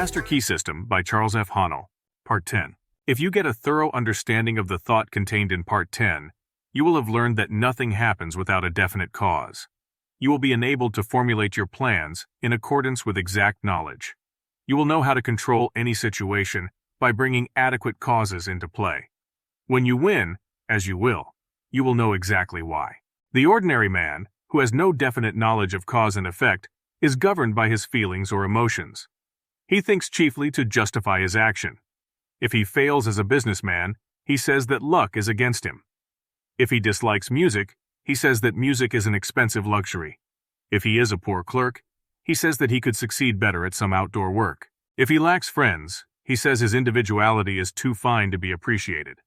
Master Key System by Charles F. Haanel, Part 10. If you get a thorough understanding of the thought contained in Part 10, you will have learned that nothing happens without a definite cause. You will be enabled to formulate your plans in accordance with exact knowledge. You will know how to control any situation by bringing adequate causes into play. When you win, as you will know exactly why. The ordinary man, who has no definite knowledge of cause and effect, is governed by his feelings or emotions. He thinks chiefly to justify his action. If he fails as a businessman, he says that luck is against him. If he dislikes music, he says that music is an expensive luxury. If he is a poor clerk, he says that he could succeed better at some outdoor work. If he lacks friends, he says his individuality is too fine to be appreciated.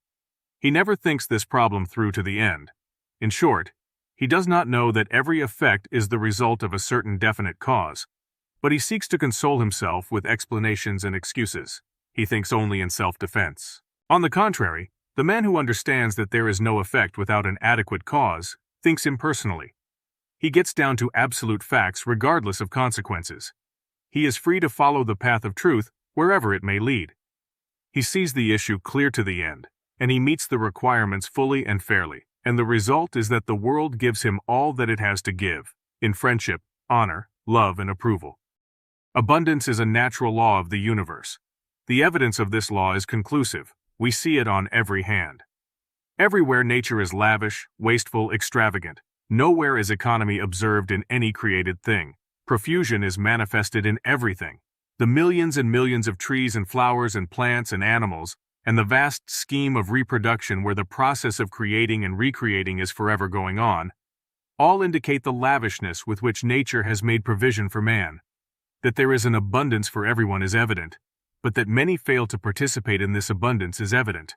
He never thinks this problem through to the end. In short, he does not know that every effect is the result of a certain definite cause, but he seeks to console himself with explanations and excuses. He thinks only in self-defense. On the contrary, the man who understands that there is no effect without an adequate cause thinks impersonally. He gets down to absolute facts regardless of consequences. He is free to follow the path of truth wherever it may lead. He sees the issue clear to the end, and he meets the requirements fully and fairly, and the result is that the world gives him all that it has to give, in friendship, honor, love, and approval. Abundance is a natural law of the universe. The evidence of this law is conclusive. We see it on every hand. Everywhere nature is lavish, wasteful, extravagant. Nowhere is economy observed in any created thing. Profusion is manifested in everything. The millions and millions of trees and flowers and plants and animals, and the vast scheme of reproduction where the process of creating and recreating is forever going on, all indicate the lavishness with which nature has made provision for man. That there is an abundance for everyone is evident, but that many fail to participate in this abundance is evident.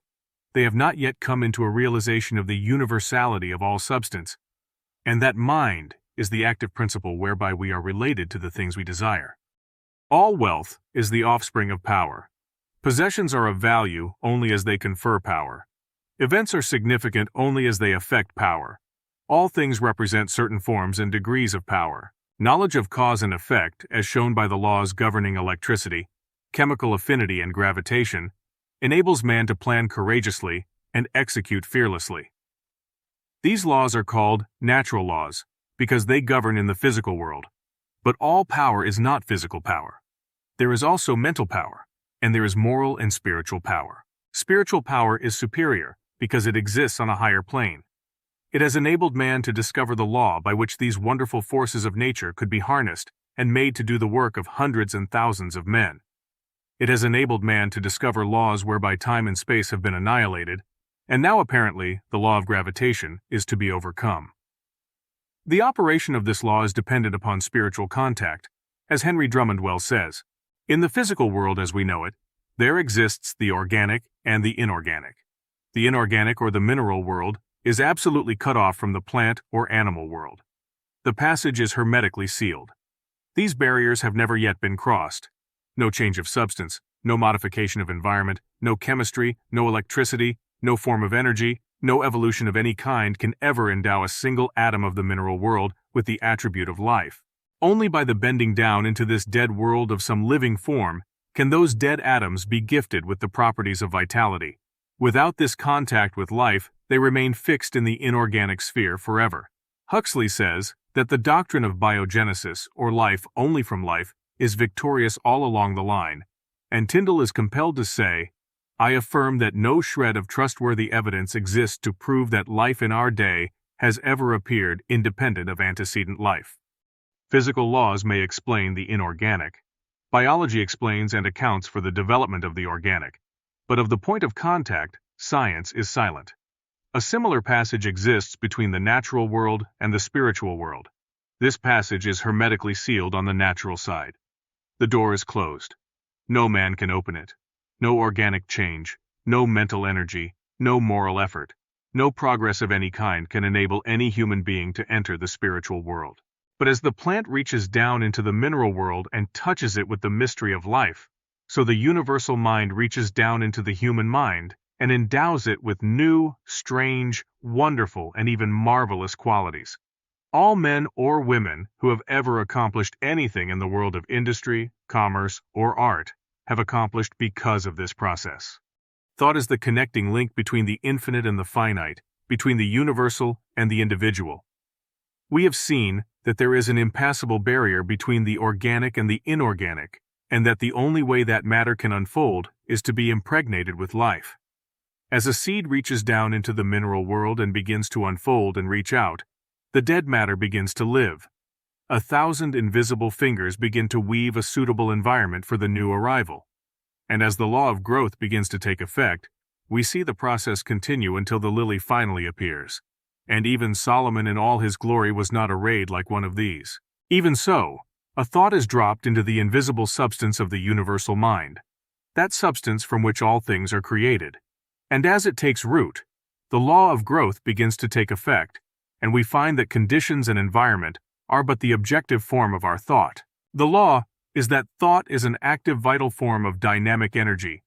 They have not yet come into a realization of the universality of all substance, and that mind is the active principle whereby we are related to the things we desire. All wealth is the offspring of power. Possessions are of value only as they confer power. Events are significant only as they affect power. All things represent certain forms and degrees of power. Knowledge of cause and effect, as shown by the laws governing electricity, chemical affinity, and gravitation, enables man to plan courageously and execute fearlessly. These laws are called natural laws because they govern in the physical world. But all power is not physical power. There is also mental power, and there is moral and spiritual power. Spiritual power is superior because it exists on a higher plane. It has enabled man to discover the law by which these wonderful forces of nature could be harnessed and made to do the work of hundreds and thousands of men. It has enabled man to discover laws whereby time and space have been annihilated, and now apparently the law of gravitation is to be overcome. The operation of this law is dependent upon spiritual contact, as Henry Drummond well says. In the physical world as we know it, there exists the organic and the inorganic. The inorganic or the mineral world is absolutely cut off from the plant or animal world. The passage is hermetically sealed. These barriers have never yet been crossed. No change of substance, no modification of environment, no chemistry, no electricity, no form of energy, no evolution of any kind can ever endow a single atom of the mineral world with the attribute of life. Only by the bending down into this dead world of some living form can those dead atoms be gifted with the properties of vitality. Without this contact with life, they remain fixed in the inorganic sphere forever. Huxley says that the doctrine of biogenesis, or life only from life, is victorious all along the line, and Tyndall is compelled to say, "I affirm that no shred of trustworthy evidence exists to prove that life in our day has ever appeared independent of antecedent life." Physical laws may explain the inorganic. Biology explains and accounts for the development of the organic. But of the point of contact, science is silent. A similar passage exists between the natural world and the spiritual world. This passage is hermetically sealed on the natural side. The door is closed. No man can open it. No organic change, no mental energy, no moral effort, no progress of any kind can enable any human being to enter the spiritual world. But as the plant reaches down into the mineral world and touches it with the mystery of life, so the universal mind reaches down into the human mind and endows it with new, strange, wonderful, and even marvelous qualities. All men or women who have ever accomplished anything in the world of industry, commerce, or art have accomplished because of this process. Thought is the connecting link between the infinite and the finite, between the universal and the individual. We have seen that there is an impassable barrier between the organic and the inorganic, and that the only way that matter can unfold is to be impregnated with life. As a seed reaches down into the mineral world and begins to unfold and reach out, the dead matter begins to live. 1,000 invisible fingers begin to weave a suitable environment for the new arrival. And as the law of growth begins to take effect, we see the process continue until the lily finally appears. And even Solomon in all his glory was not arrayed like one of these. Even so, a thought is dropped into the invisible substance of the universal mind, that substance from which all things are created. And as it takes root, the law of growth begins to take effect, and we find that conditions and environment are but the objective form of our thought. The law is that thought is an active vital form of dynamic energy,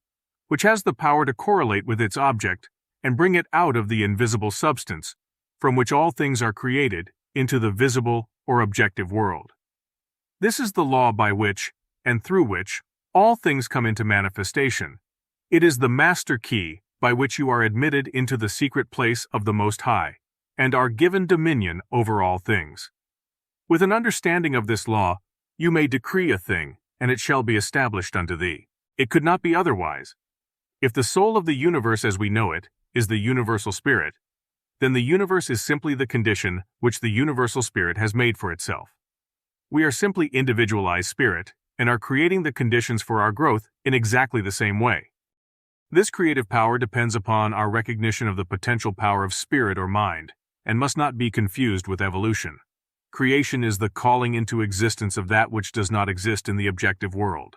which has the power to correlate with its object and bring it out of the invisible substance, from which all things are created, into the visible or objective world. This is the law by which, and through which, all things come into manifestation. It is the master key by which you are admitted into the secret place of the Most High, and are given dominion over all things. With an understanding of this law, you may decree a thing, and it shall be established unto thee. It could not be otherwise. If the soul of the universe as we know it is the universal spirit, then the universe is simply the condition which the universal spirit has made for itself. We are simply individualized spirit, and are creating the conditions for our growth in exactly the same way. This creative power depends upon our recognition of the potential power of spirit or mind, and must not be confused with evolution. Creation is the calling into existence of that which does not exist in the objective world.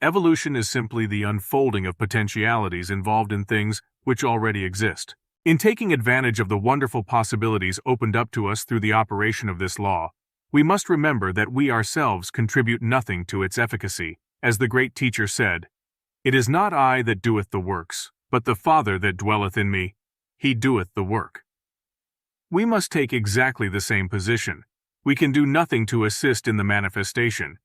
Evolution is simply the unfolding of potentialities involved in things which already exist. In taking advantage of the wonderful possibilities opened up to us through the operation of this law, we must remember that we ourselves contribute nothing to its efficacy. As the great teacher said, "It is not I that doeth the works, but the Father that dwelleth in me. He doeth the work." We must take exactly the same position. We can do nothing to assist in the manifestation.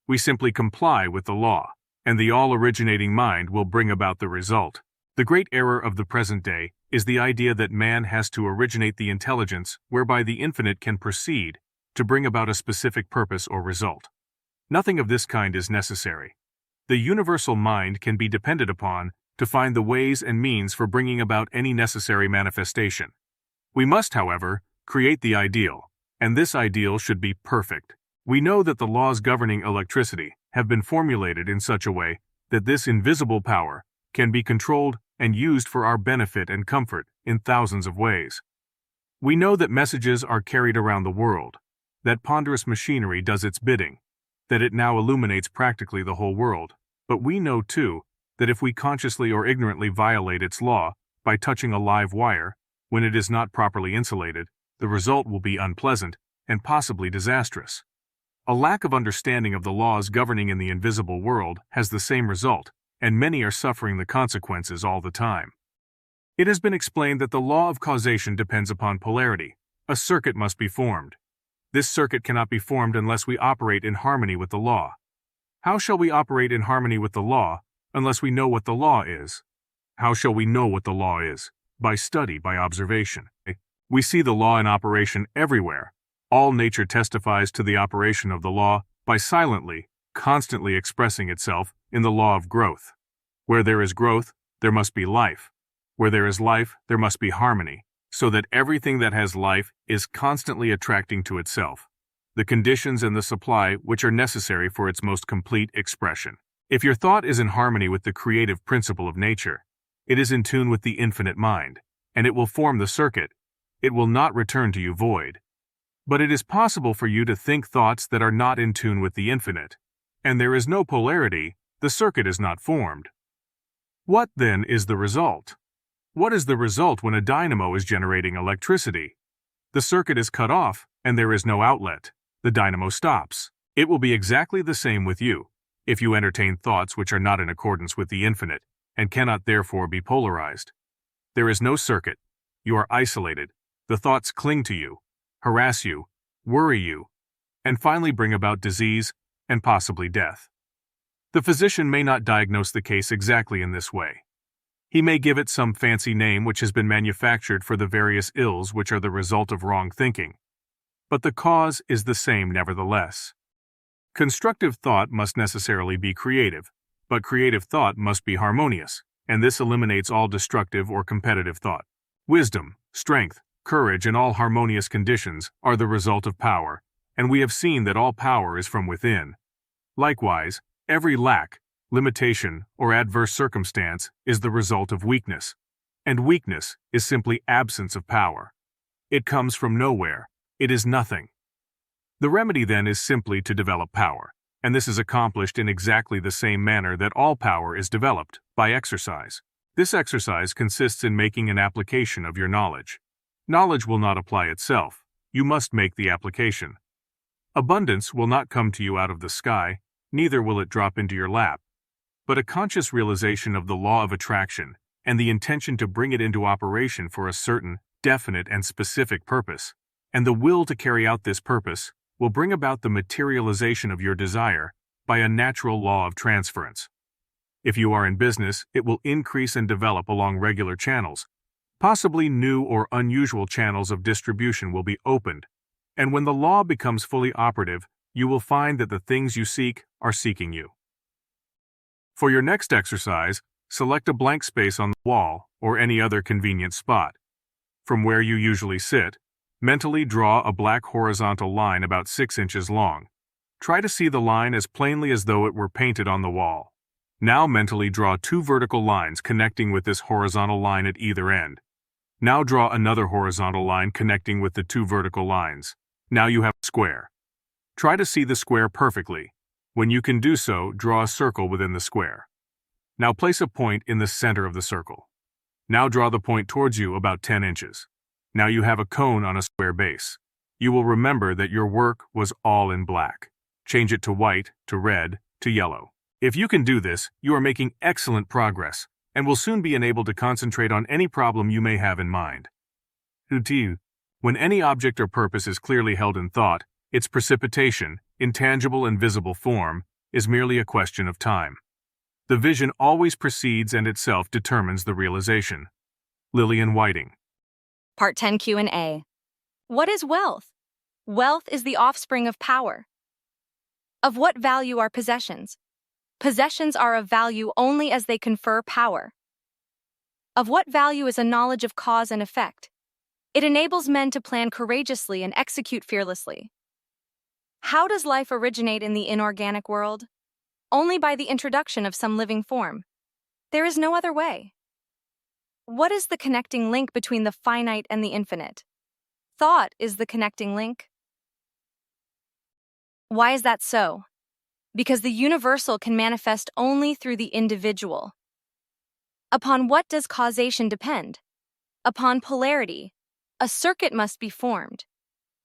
We simply comply with the law, and the all-originating mind will bring about the result. The great error of the present day is the idea that man has to originate the intelligence whereby the infinite can proceed to bring about a specific purpose or result. Nothing of this kind is necessary. The universal mind can be depended upon to find the ways and means for bringing about any necessary manifestation. We must, however, create the ideal, and this ideal should be perfect. We know that the laws governing electricity have been formulated in such a way that this invisible power can be controlled and used for our benefit and comfort in thousands of ways. We know that messages are carried around the world, that ponderous machinery does its bidding, that it now illuminates practically the whole world, but we know too that if we consciously or ignorantly violate its law by touching a live wire, when it is not properly insulated, the result will be unpleasant and possibly disastrous. A lack of understanding of the laws governing in the invisible world has the same result, and many are suffering the consequences all the time. It has been explained that the law of causation depends upon polarity. A circuit must be formed. This circuit cannot be formed unless we operate in harmony with the law. How shall we operate in harmony with the law unless we know what the law is? How shall we know what the law is? By study, by observation. We see the law in operation everywhere. All nature testifies to the operation of the law by silently, constantly expressing itself in the law of growth. Where there is growth, there must be life. Where there is life, there must be harmony, so that everything that has life is constantly attracting to itself the conditions and the supply which are necessary for its most complete expression. If your thought is in harmony with the creative principle of nature, it is in tune with the infinite mind, and it will form the circuit. It will not return to you void. But it is possible for you to think thoughts that are not in tune with the infinite, and there is no polarity, the circuit is not formed. What then is the result? What is the result when a dynamo is generating electricity? The circuit is cut off, and there is no outlet. The dynamo stops. It will be exactly the same with you, if you entertain thoughts which are not in accordance with the infinite, and cannot therefore be polarized. There is no circuit. You are isolated. The thoughts cling to you, harass you, worry you, and finally bring about disease and possibly death. The physician may not diagnose the case exactly in this way. He may give it some fancy name which has been manufactured for the various ills which are the result of wrong thinking. But the cause is the same nevertheless. Constructive thought must necessarily be creative, but creative thought must be harmonious, and this eliminates all destructive or competitive thought. Wisdom, strength, courage, and all harmonious conditions are the result of power, and we have seen that all power is from within. Likewise, every lack, limitation, or adverse circumstance is the result of weakness, and weakness is simply absence of power. It comes from nowhere. It is nothing. The remedy then is simply to develop power, and this is accomplished in exactly the same manner that all power is developed, by exercise. This exercise consists in making an application of your knowledge. Knowledge will not apply itself. You must make the application. Abundance will not come to you out of the sky, neither will it drop into your lap. But a conscious realization of the law of attraction and the intention to bring it into operation for a certain, definite, and specific purpose, and the will to carry out this purpose, will bring about the materialization of your desire by a natural law of transference. If you are in business, it will increase and develop along regular channels. Possibly new or unusual channels of distribution will be opened, and when the law becomes fully operative, you will find that the things you seek are seeking you. For your next exercise, select a blank space on the wall or any other convenient spot. From where you usually sit, mentally draw a black horizontal line about 6 inches long. Try to see the line as plainly as though it were painted on the wall. Now mentally draw 2 vertical lines connecting with this horizontal line at either end. Now draw another horizontal line connecting with the 2 vertical lines. Now you have a square. Try to see the square perfectly. When you can do so, draw a circle within the square. Now place a point in the center of the circle. Now draw the point towards you about 10 inches. Now you have a cone on a square base. You will remember that your work was all in black. Change it to white, to red, to yellow. If you can do this, you are making excellent progress, and will soon be enabled to concentrate on any problem you may have in mind. When any object or purpose is clearly held in thought, its precipitation, in tangible and visible form, is merely a question of time. The vision always precedes and itself determines the realization. Lillian Whiting. Part 10 Q&A. What is wealth? Wealth is the offspring of power. Of what value are possessions? Possessions are of value only as they confer power. Of what value is a knowledge of cause and effect? It enables men to plan courageously and execute fearlessly. How does life originate in the inorganic world? Only by the introduction of some living form. There is no other way. What is the connecting link between the finite and the infinite? Thought is the connecting link. Why is that so? Because the universal can manifest only through the individual. Upon what does causation depend? Upon polarity. A circuit must be formed.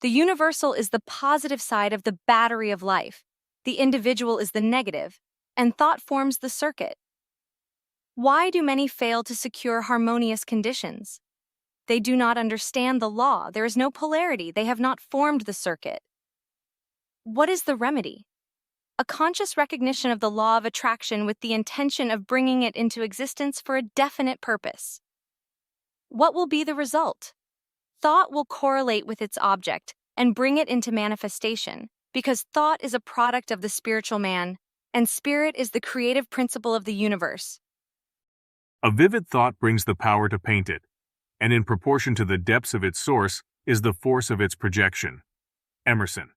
The universal is the positive side of the battery of life. The individual is the negative, and thought forms the circuit. Why do many fail to secure harmonious conditions? They do not understand the law. There is no polarity. They have not formed the circuit. What is the remedy? A conscious recognition of the law of attraction with the intention of bringing it into existence for a definite purpose. What will be the result? Thought will correlate with its object and bring it into manifestation, because thought is a product of the spiritual man, and spirit is the creative principle of the universe. A vivid thought brings the power to paint it, and in proportion to the depths of its source is the force of its projection. Emerson.